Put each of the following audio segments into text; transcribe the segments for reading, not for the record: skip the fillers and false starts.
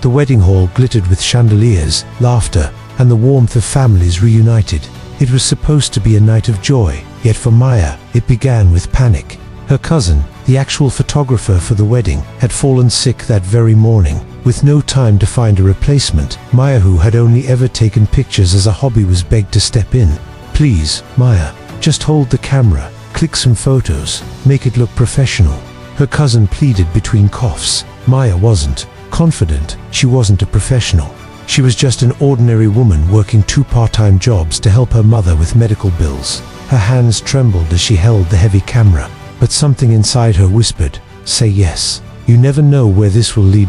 The wedding hall glittered with chandeliers, laughter, and the warmth of families reunited. It was supposed to be a night of joy, yet for Maya, it began with panic. Her cousin, the actual photographer for the wedding, had fallen sick that very morning. With no time to find a replacement, Maya, who had only ever taken pictures as a hobby, was begged to step in. "Please, Maya, just hold the camera, click some photos, make it look professional." Her cousin pleaded between coughs. Maya wasn't confident. She wasn't a professional. She was just an ordinary woman working 2 part-time jobs to help her mother with medical bills. Her hands trembled as she held the heavy camera, but something inside her whispered, "Say yes. You never know where this will lead."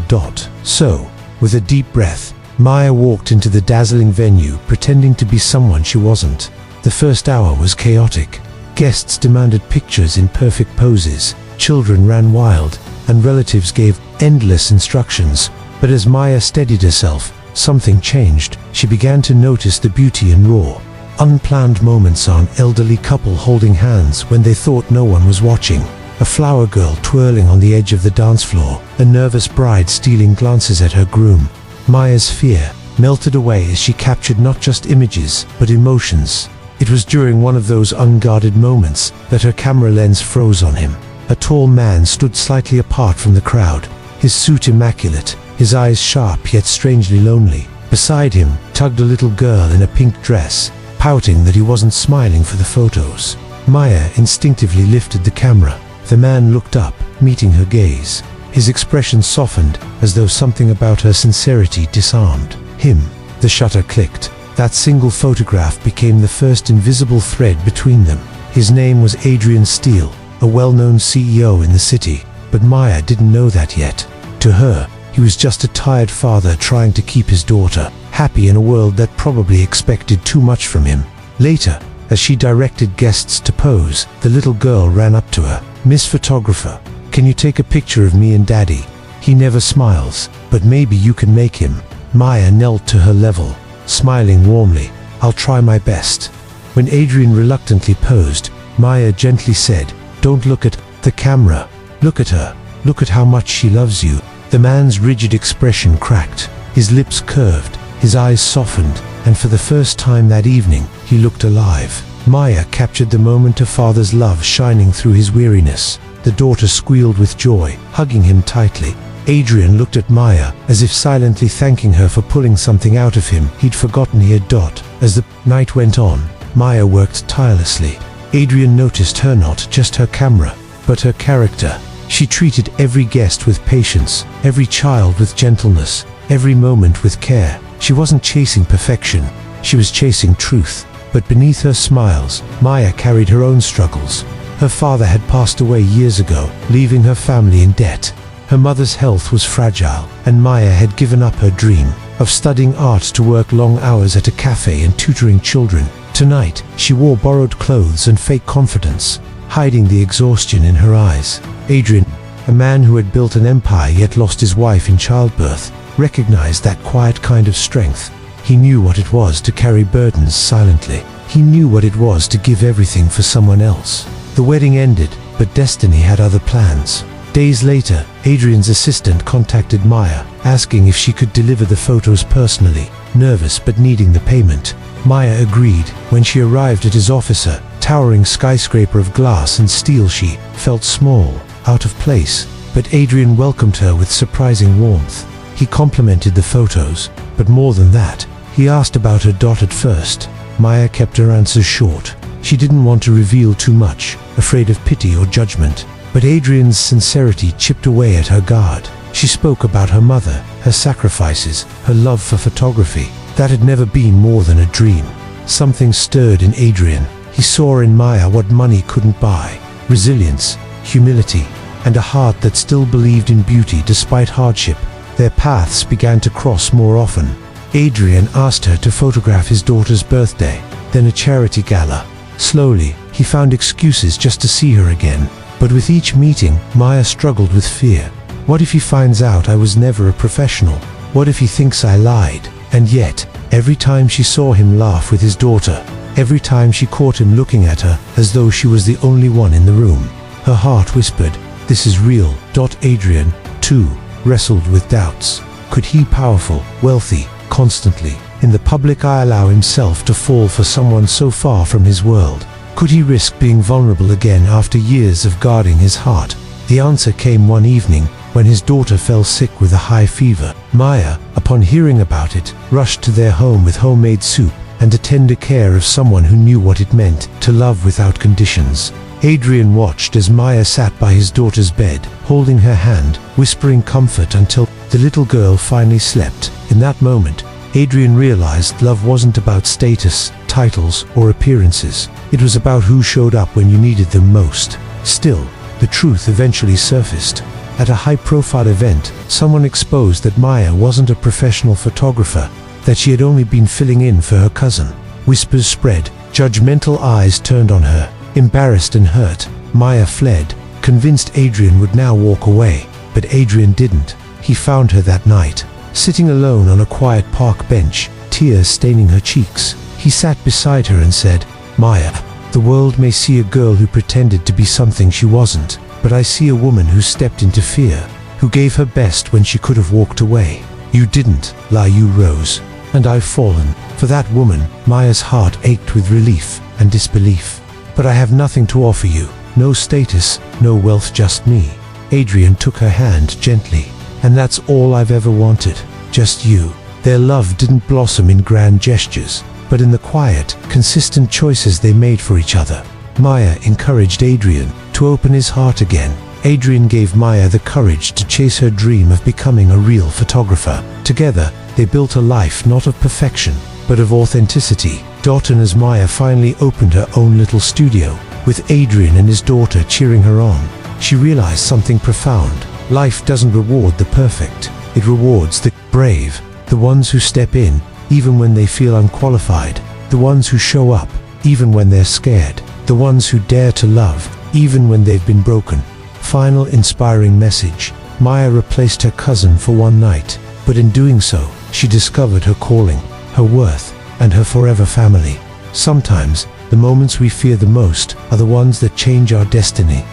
So, with a deep breath, Maya walked into the dazzling venue, pretending to be someone she wasn't. The first hour was chaotic. Guests demanded pictures in perfect poses, children ran wild, and relatives gave endless instructions. But as Maya steadied herself, something changed. She began to notice the beauty in raw, unplanned moments: an elderly couple holding hands when they thought no one was watching, a flower girl twirling on the edge of the dance floor, a nervous bride stealing glances at her groom. Maya's fear melted away as she captured not just images, but emotions. It was during one of those unguarded moments that her camera lens froze on him. A tall man stood slightly apart from the crowd, his suit immaculate, his eyes sharp yet strangely lonely. Beside him tugged a little girl in a pink dress, pouting that he wasn't smiling for the photos. Maya instinctively lifted the camera. The man looked up, meeting her gaze. His expression softened, as though something about her sincerity disarmed him. The shutter clicked. That single photograph became the first invisible thread between them. His name was Adrian Steele, a well-known CEO in the city, but Maya didn't know that yet. To her, he was just a tired father trying to keep his daughter happy in a world that probably expected too much from him. Later, as she directed guests to pose, the little girl ran up to her. "Miss Photographer, can you take a picture of me and Daddy? He never smiles, but maybe you can make him." Maya knelt to her level, smiling warmly. "I'll try my best." When Adrian reluctantly posed, Maya gently said, "Don't look at the camera. Look at her. Look at how much she loves you." The man's rigid expression cracked. His lips curved, his eyes softened, and for the first time that evening, he looked alive. Maya captured the moment of father's love shining through his weariness. The daughter squealed with joy, hugging him tightly. Adrian looked at Maya, as if silently thanking her for pulling something out of him he'd forgotten he had. As the night went on, Maya worked tirelessly. Adrian noticed her, not just her camera, but her character. She treated every guest with patience, every child with gentleness, every moment with care. She wasn't chasing perfection, she was chasing truth. But beneath her smiles, Maya carried her own struggles. Her father had passed away years ago, leaving her family in debt. Her mother's health was fragile, and Maya had given up her dream of studying art to work long hours at a cafe and tutoring children. Tonight, she wore borrowed clothes and fake confidence, hiding the exhaustion in her eyes. Adrian, a man who had built an empire yet lost his wife in childbirth, recognized that quiet kind of strength. He knew what it was to carry burdens silently. He knew what it was to give everything for someone else. The wedding ended, but destiny had other plans. Days later, Adrian's assistant contacted Maya, asking if she could deliver the photos personally. Nervous but needing the payment, Maya agreed. When she arrived at his office, a towering skyscraper of glass and steel, she felt small, out of place. But Adrian welcomed her with surprising warmth. He complimented the photos, but more than that, he asked about her. At first, Maya kept her answers short. She didn't want to reveal too much, afraid of pity or judgment. But Adrian's sincerity chipped away at her guard. She spoke about her mother, her sacrifices, her love for photography. That had never been more than a dream. Something stirred in Adrian. He saw in Maya what money couldn't buy: resilience, humility, and a heart that still believed in beauty despite hardship. Their paths began to cross more often. Adrian asked her to photograph his daughter's birthday, then a charity gala. Slowly, he found excuses just to see her again. But with each meeting, Maya struggled with fear. What if he finds out I was never a professional? What if he thinks I lied? And yet, every time she saw him laugh with his daughter, every time she caught him looking at her as though she was the only one in the room, her heart whispered, "This is real." Adrian, too, wrestled with doubts. Could he, powerful, wealthy, constantly, in the public eye, allow himself to fall for someone so far from his world? Could he risk being vulnerable again after years of guarding his heart? The answer came one evening when his daughter fell sick with a high fever. Maya, upon hearing about it, rushed to their home with homemade soup and the tender care of someone who knew what it meant to love without conditions. Adrian watched as Maya sat by his daughter's bed, holding her hand, whispering comfort until the little girl finally slept. In that moment, Adrian realized love wasn't about status, titles, or appearances. It was about who showed up when you needed them most. Still, the truth eventually surfaced. At a high-profile event, someone exposed that Maya wasn't a professional photographer, that she had only been filling in for her cousin. Whispers spread, judgmental eyes turned on her. Embarrassed and hurt, Maya fled, convinced Adrian would now walk away. But Adrian didn't. He found her that night, sitting alone on a quiet park bench, tears staining her cheeks. He sat beside her and said, "Maya, the world may see a girl who pretended to be something she wasn't, but I see a woman who stepped into fear, who gave her best when she could have walked away. You didn't lie, you rose, and I've fallen." For that woman, Maya's heart ached with relief and disbelief. "But I have nothing to offer you, no status, no wealth, just me." Adrian took her hand gently. "And that's all I've ever wanted, just you." Their love didn't blossom in grand gestures, but in the quiet, consistent choices they made for each other. Maya encouraged Adrian to open his heart again. Adrian gave Maya the courage to chase her dream of becoming a real photographer. Together, they built a life not of perfection, but of authenticity. And as Maya finally opened her own little studio, with Adrian and his daughter cheering her on, she realized something profound. Life doesn't reward the perfect. It rewards the brave, the ones who step in, even when they feel unqualified, the ones who show up, even when they're scared, the ones who dare to love, even when they've been broken. Final inspiring message. Maya replaced her cousin for one night, but in doing so, she discovered her calling, her worth, and her forever family. Sometimes, the moments we fear the most are the ones that change our destiny.